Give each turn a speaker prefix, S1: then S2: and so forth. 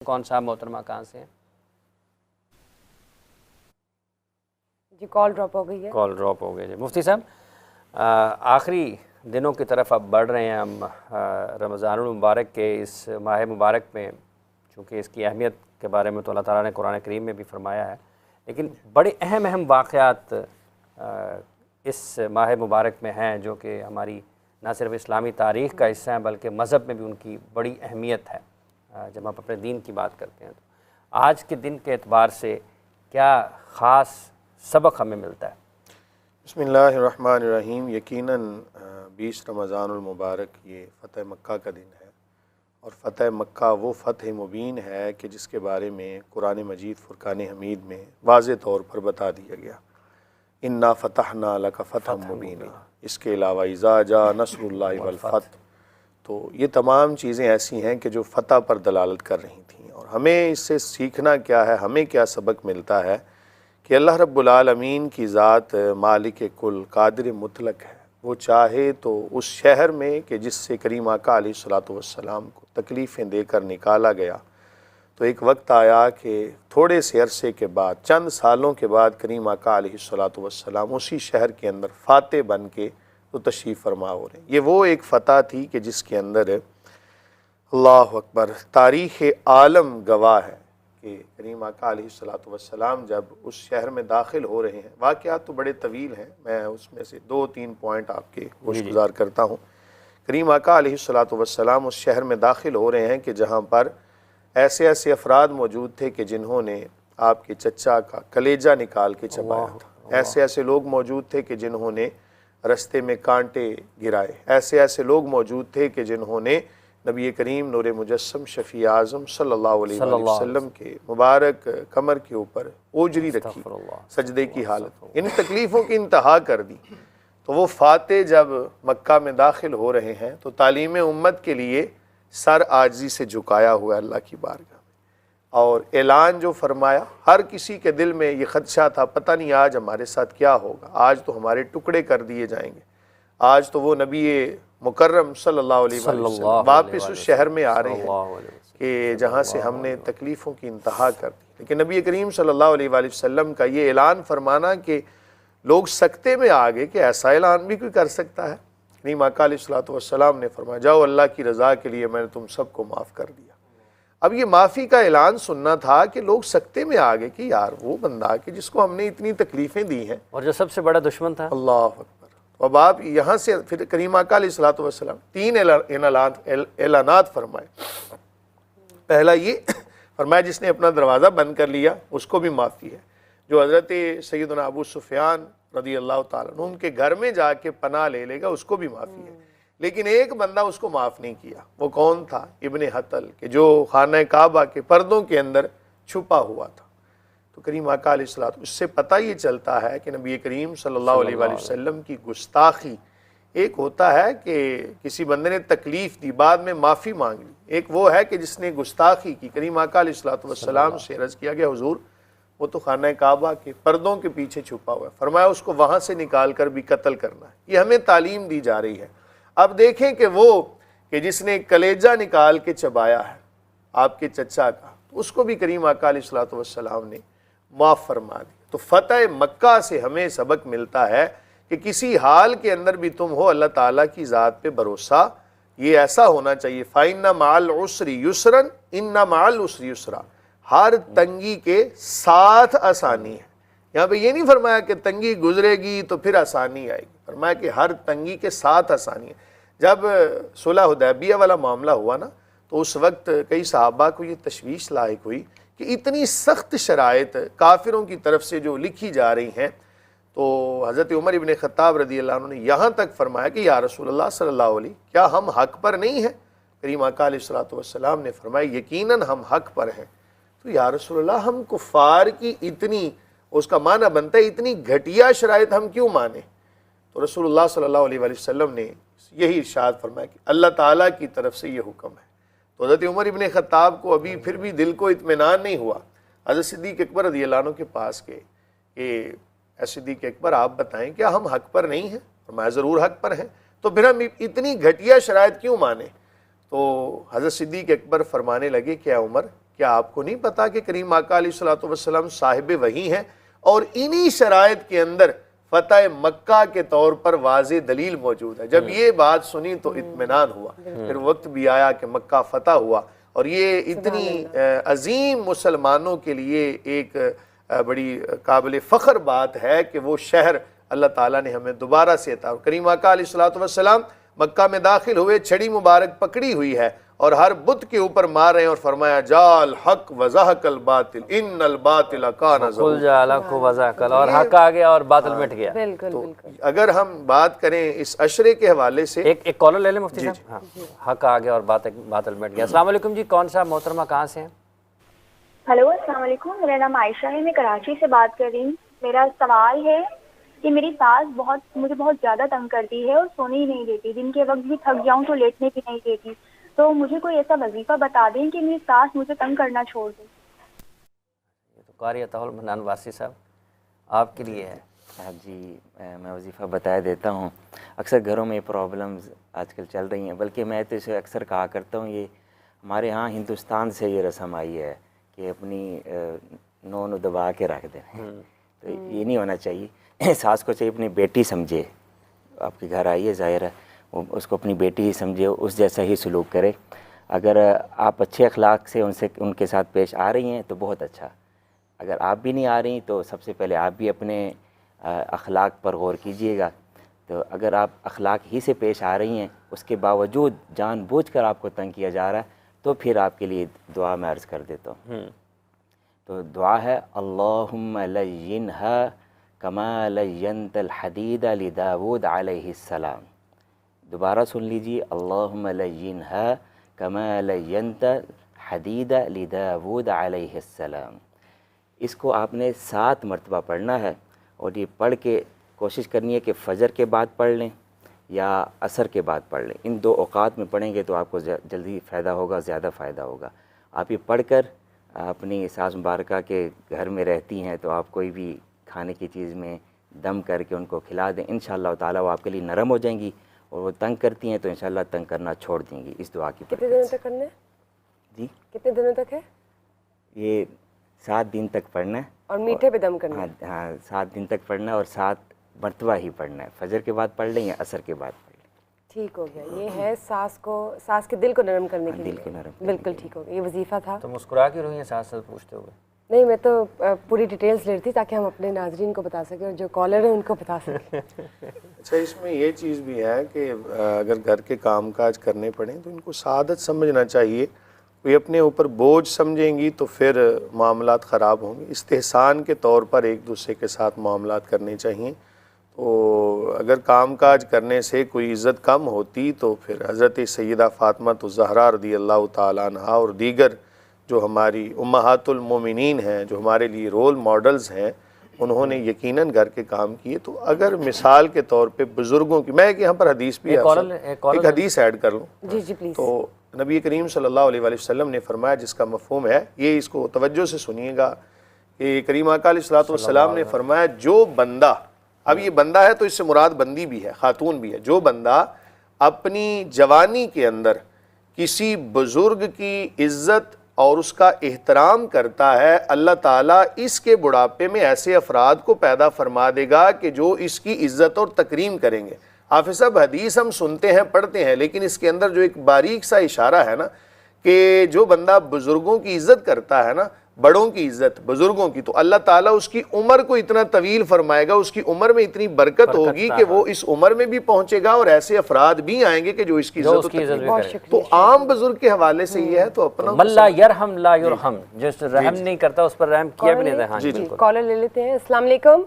S1: کون صاحب محترمہ کہاں سے ہیں؟
S2: جی کال ڈراپ ہو گئی ہے.
S1: کال ڈراپ ہو گئی. جی مفتی صاحب، آخری دنوں کی طرف اب بڑھ رہے ہیں ہم رمضان المبارک کے اس ماہ مبارک میں، چونکہ اس کی اہمیت کے بارے میں تو اللہ تعالیٰ نے قرآن کریم میں بھی فرمایا ہے، لیکن بڑے اہم واقعات اس ماہ مبارک میں ہیں جو کہ ہماری نہ صرف اسلامی تاریخ کا حصہ ہیں بلکہ مذہب میں بھی ان کی بڑی اہمیت ہے. جب ہم اپنے دین کی بات کرتے ہیں تو آج کے دن کے اعتبار سے کیا خاص سبق ہمیں ملتا ہے؟
S3: بسم اللہ الرحمن الرحیم. یقیناً 20 رمضان المبارک یہ فتح مکہ کا دن ہے، اور فتح مکہ وہ فتح مبین ہے کہ جس کے بارے میں قرآن مجید فرقان حمید میں واضح طور پر بتا دیا گیا، انا فتحنا لک فتح مبین. اس کے علاوہ اذا جاء نصر اللہ والفتح. تو یہ تمام چیزیں ایسی ہیں کہ جو فتح پر دلالت کر رہی تھیں، اور ہمیں اس سے سیکھنا کیا ہے، ہمیں کیا سبق ملتا ہے کہ اللہ رب العالمین کی ذات مالک کل قادر مطلق ہے. وہ چاہے تو اس شہر میں کہ جس سے کریم آقا علیہ الصلوۃ والسلام کو تکلیفیں دے کر نکالا گیا، تو ایک وقت آیا کہ تھوڑے سے عرصے کے بعد، چند سالوں کے بعد کریم آقا علیہ الصلوۃ والسلام اسی شہر کے اندر فاتح بن کے تو تشریف فرما ہو رہے ہیں. یہ وہ ایک فتح تھی کہ جس کے اندر اللہ اکبر تاریخ عالم گواہ ہے کہ کریم آقا علیہ الصلوۃ والسلام جب اس شہر میں داخل ہو رہے ہیں. واقعات تو بڑے طویل ہیں، میں اس میں سے 2-3 پوائنٹ آپ کے گوش گزار کرتا ہوں. کریم آقا علیہ الصلوۃ والسلام اس شہر میں داخل ہو رہے ہیں کہ جہاں پر ایسے افراد موجود تھے کہ جنہوں نے آپ کے چچا کا کلیجہ نکال کے چبایا تھا. ایسے لوگ موجود تھے کہ جنہوں نے رستے میں کانٹے گرائے. ایسے لوگ موجود تھے کہ جنہوں نے نبی کریم نور مجسم شفیع اعظم صلی اللہ علیہ وسلم کے مبارک کمر کے اوپر اوجری رکھی، سجدے کی حالت، ان تکلیفوں کی انتہا کر دی. تو وہ فاتح جب مکہ میں داخل ہو رہے ہیں تو تعلیم امت کے لیے سر عاجزی سے جھکایا ہوا ہے اللہ کی بارگاہ میں، اور اعلان جو فرمایا، ہر کسی کے دل میں یہ خدشہ تھا پتہ نہیں آج ہمارے ساتھ کیا ہوگا، آج تو ہمارے ٹکڑے کر دیے جائیں گے. آج تو وہ نبی مکرم صلی اللہ علیہ وسلم واپس اس شہر میں آ رہے ہیں کہ جہاں سے ہم نے تکلیفوں کی انتہا کر دی. لیکن نبی کریم صلی اللہ علیہ وسلم کا یہ اعلان فرمانا کہ لوگ سکتے میں آ گئے کہ ایسا اعلان بھی کوئی کر سکتا ہے. کریم آقا علیہ الصلوۃ والسلام نے فرمایا جاؤ اللہ کی رضا کے لیے میں نے تم سب کو معاف کر دیا. اب یہ معافی کا اعلان سننا تھا کہ لوگ سکتے میں آ گئے کہ یار وہ بندہ کہ جس کو ہم نے اتنی تکلیفیں دی ہیں
S1: اور جو سب سے بڑا دشمن تھا.
S3: اللہ اکبر. اب آپ یہاں سے پھر کریم آقا علیہ الصلوۃ والسلام 3 اعلانات فرمائے. پہلا یہ فرمایا جس نے اپنا دروازہ بند کر لیا اس کو بھی معافی ہے. جو حضرت سیدنا ابو سفیان رضی اللہ تعالیٰ عنہ ان کے گھر میں جا کے پناہ لے لے گا اس کو بھی معافی ہے. لیکن ایک بندہ اس کو معاف نہیں کیا. وہ کون تھا؟ ابن حطل، کہ جو خانہ کعبہ کے پردوں کے اندر چھپا ہوا تھا. تو کریم آقا علیہ الصلوۃ، اس سے پتہ یہ چلتا ہے کہ نبی کریم صلی اللہ علیہ وسلم کی گستاخی، ایک ہوتا ہے کہ کسی بندے نے تکلیف دی بعد میں معافی مانگ لی، ایک وہ ہے کہ جس نے گستاخی کی. کریم آقا علیہ الصلوۃ والسلام سے عرض کیا گیا حضور وہ تو خانہ کعبہ کے پردوں کے پیچھے چھپا ہوا ہے، فرمایا اس کو وہاں سے نکال کر بھی قتل کرنا ہے. یہ ہمیں تعلیم دی جا رہی ہے. اب دیکھیں کہ وہ کہ جس نے کلیجہ نکال کے چبایا ہے آپ کے چچا کا، تو اس کو بھی کریم آقا علیہ الصلوۃ والسلام نے معاف فرما دی. تو فتح مکہ سے ہمیں سبق ملتا ہے کہ کسی حال کے اندر بھی تم ہو اللہ تعالیٰ کی ذات پہ بھروسہ یہ ایسا ہونا چاہیے. فَإِنَّ مَعَ الْعُسْرِ يُسْرًا إِنَّ مَعَ الْعُسْرِ يُسْرًا. ہر تنگی کے ساتھ آسانی ہے. یہاں پہ یہ نہیں فرمایا کہ تنگی گزرے گی تو پھر آسانی آئے گی، فرمایا کہ ہر تنگی کے ساتھ آسانی ہے. جب صلح حدیبیہ والا معاملہ ہوا نا تو اس وقت کئی صحابہ کو یہ تشویش لاحق ہوئی کہ اتنی سخت شرائط کافروں کی طرف سے جو لکھی جا رہی ہیں. تو حضرت عمر ابن خطاب رضی اللہ عنہ نے یہاں تک فرمایا کہ یا رسول اللہ صلی اللہ علیہ کیا ہم حق پر نہیں ہیں؟ کریم آقا علیہ الصلوۃ والسلام نے فرمایا یقیناً ہم حق پر ہیں. تو یا رسول اللہ ہم کفار کی اتنی، اس کا معنی بنتا ہے اتنی گھٹیا شرائط ہم کیوں مانیں؟ تو رسول اللہ صلی اللہ علیہ وسلم نے یہی ارشاد فرمایا کہ اللہ تعالیٰ کی طرف سے یہ حکم ہے. تو حضرت عمر ابن خطاب کو ابھی پھر بھی دل کو اطمینان نہیں ہوا. حضرت صدیق اکبر رضی اللہ عنہ کے پاس گئے کہ اے صدیق اکبر آپ بتائیں کیا ہم حق پر نہیں ہیں؟ فرمایا ضرور حق پر ہیں. تو پھر ہم اتنی گھٹیا شرائط کیوں مانیں؟ تو حضرت صدیق اکبر فرمانے لگے کہ اے عمر کیا آپ کو نہیں پتا کہ کریم آقا علیہ الصلوۃ والسلام صاحب وحی ہیں اور انہی شرائط کے اندر فتح مکہ کے طور پر واضح دلیل موجود ہے. جب یہ بات سنی تو اطمینان ہوا. پھر وقت بھی آیا کہ مکہ فتح ہوا اور یہ اتنی عظیم مسلمانوں کے لیے ایک بڑی قابل فخر بات ہے کہ وہ شہر اللہ تعالیٰ نے ہمیں دوبارہ سے عطا. کریم آقا علیہ الصلوۃ والسلام مکہ میں داخل ہوئے, چھڑی مبارک پکڑی ہوئی ہے اور ہر بت کے اوپر مار رہے ہیں اور فرمایا جال حق وزہق الباطل ان الباطل کان زہوقا.
S1: قل جاء الحق وزہق اور حق آ گیا اور باطل مٹ گیا.
S2: بالکل بالکل.
S3: اگر ہم بات کریں اس عشرے کے حوالے سے,
S1: ایک کالر لے لیں مفتی صاحب. ہاں, حق آ گیا اور باطل مٹ گیا. السلام علیکم جی, کون سا محترمہ, کہاں سے ہیں؟
S4: ہلو السلام علیکم, میرا نام عائشہ ہے, میں کراچی سے بات کر رہی ہوں. میرا سوال ہے کہ میری ساس مجھے بہت زیادہ تنگ کرتی ہے اور سونے ہی نہیں دیتی. دن کے وقت بھی تھک جاؤں تو لیٹنے بھی نہیں دیتی. تو مجھے کوئی ایسا وظیفہ بتا دیں کہ میری ساس مجھے تنگ کرنا چھوڑ دے.
S1: یہ تو قاری عطا المنان وارثی صاحب آپ کے لیے ہے.
S5: جی میں وظیفہ بتایا دیتا ہوں. اکثر گھروں میں پرابلمز آج کل چل رہی ہیں, بلکہ میں تو اسے اکثر کہا کرتا ہوں, یہ ہمارے ہاں ہندوستان سے یہ رسم آئی ہے کہ اپنی نون دبا کے رکھ دیں. تو یہ نہیں ہونا چاہیے. ساس کو چاہیے اپنی بیٹی سمجھے. آپ کے گھر آئی ہے, ظاہر ہے وہ اس کو اپنی بیٹی ہی سمجھے, اس جیسا ہی سلوک کرے. اگر آپ اچھے اخلاق سے ان کے ساتھ پیش آ رہی ہیں تو بہت اچھا. اگر آپ بھی نہیں آ رہی تو سب سے پہلے آپ بھی اپنے اخلاق پر غور کیجئے گا. تو اگر آپ اخلاق ہی سے پیش آ رہی ہیں, اس کے باوجود جان بوجھ کر آپ کو تنگ کیا جا رہا ہے, تو پھر آپ کے لیے دعا میں عرض کر دیتا ہوں. تو دعا ہے اللہم لینھا کما لینت الحدید لداود علیہ السلام. دوبارہ سن لیجیے, اللہم لینھا کما لینت الحدید لداود علیہ السلام. اس کو آپ نے 7 مرتبہ پڑھنا ہے, اور یہ پڑھ کے کوشش کرنی ہے کہ فجر کے بعد پڑھ لیں یا عصر کے بعد پڑھ لیں. ان 2 اوقات میں پڑھیں گے تو آپ کو جلدی فائدہ ہوگا, زیادہ فائدہ ہوگا. آپ یہ پڑھ کر اپنی ساس مبارکہ کے گھر میں رہتی ہیں تو آپ کوئی بھی کھانے کی چیز میں دم کر کے ان کو کھلا دیں. انشاءاللہ تعالیٰ وہ آپ کے لیے نرم ہو جائیں گی, اور وہ تنگ کرتی ہیں تو انشاءاللہ تنگ کرنا چھوڑ دیں گی اس دعا کی برکت سے.
S2: کتنے دنوں تک کرنا ہے
S5: جی,
S2: کتنے دنوں تک ہے؟
S5: یہ 7 دن تک پڑھنا ہے.
S2: اور میٹھے پہ دم کرنا ہے؟
S5: ہاں 7 دن تک پڑھنا ہے, اور 7 مرتبہ ہی پڑھنا ہے. فجر کے بعد پڑھ لیں یا عصر کے بعد پڑھ لیں.
S2: ٹھیک ہو گیا. یہ ہے ساس کے دل کو نرم کرنے کے
S5: دل
S2: لیے.
S5: کو نرم کرنے
S2: بالکل ٹھیک ہو گیا. یہ وظیفہ تھا.
S1: تو مسکرا کے روئی ہیں ساتھ ساتھ پوچھتے ہوئے؟
S2: نہیں, میں تو پوری ڈیٹیلز لے رہی تھی تاکہ ہم اپنے ناظرین کو بتا سکیں اور جو کالر ہیں ان کو بتا سکیں.
S3: اچھا اس میں یہ چیز بھی ہے کہ اگر گھر کے کام کاج کرنے پڑیں تو ان کو سعادت سمجھنا چاہیے. کوئی اپنے اوپر بوجھ سمجھیں گی تو پھر معاملات خراب ہوں گے. استحسان کے طور پر ایک دوسرے کے ساتھ معاملات کرنے چاہیے. تو اگر کام کاج کرنے سے کوئی عزت کم ہوتی تو پھر حضرت سیدہ فاطمہ الزہرا رضی اللہ تعالیٰ عنہ اور دیگر جو ہماری امہات المومنین ہیں, جو ہمارے لیے رول ماڈلز ہیں, انہوں نے یقیناً گھر کے کام کیے. تو اگر مثال کے طور پہ بزرگوں کی, میں یہاں پر حدیث بھی ایک حدیث ایڈ کر لوں.
S2: جی جی پلیز.
S3: تو نبی کریم صلی اللہ علیہ وسلم نے فرمایا, جس کا مفہوم ہے یہ, اس کو توجہ سے سنیے گا, کہ کریم آقا علیہ الصلوۃ والسلام نے فرمایا جو بندہ, اب یہ بندہ ہے تو اس سے مراد بندی بھی ہے, خاتون بھی ہے, جو بندہ اپنی جوانی کے اندر کسی بزرگ کی عزت اور اس کا احترام کرتا ہے, اللہ تعالیٰ اس کے بڑھاپے میں ایسے افراد کو پیدا فرما دے گا کہ جو اس کی عزت اور تکریم کریں گے. حافظ صاحب حدیث ہم سنتے ہیں پڑھتے ہیں, لیکن اس کے اندر جو ایک باریک سا اشارہ ہے نا, کہ جو بندہ بزرگوں کی عزت کرتا ہے نا, بڑوں کی عزت, بزرگوں کی, تو اللہ تعالیٰ اس کی عمر کو اتنا طویل فرمائے گا, اس کی عمر میں اتنی برکت ہوگی کہ وہ اس عمر میں بھی پہنچے گا, اور ایسے افراد بھی آئیں گے کہ جو اس کی عزت و تکریم. تو عام بزرگ کے حوالے سے یہ ہے, تو اپنا
S1: من لا یرحم لا یرحم, جو رحم نہیں کرتا اس پر رحم کیا بھی نہیں. ہاں جی,
S2: کالر لے لیتے ہیں. السلام علیکم.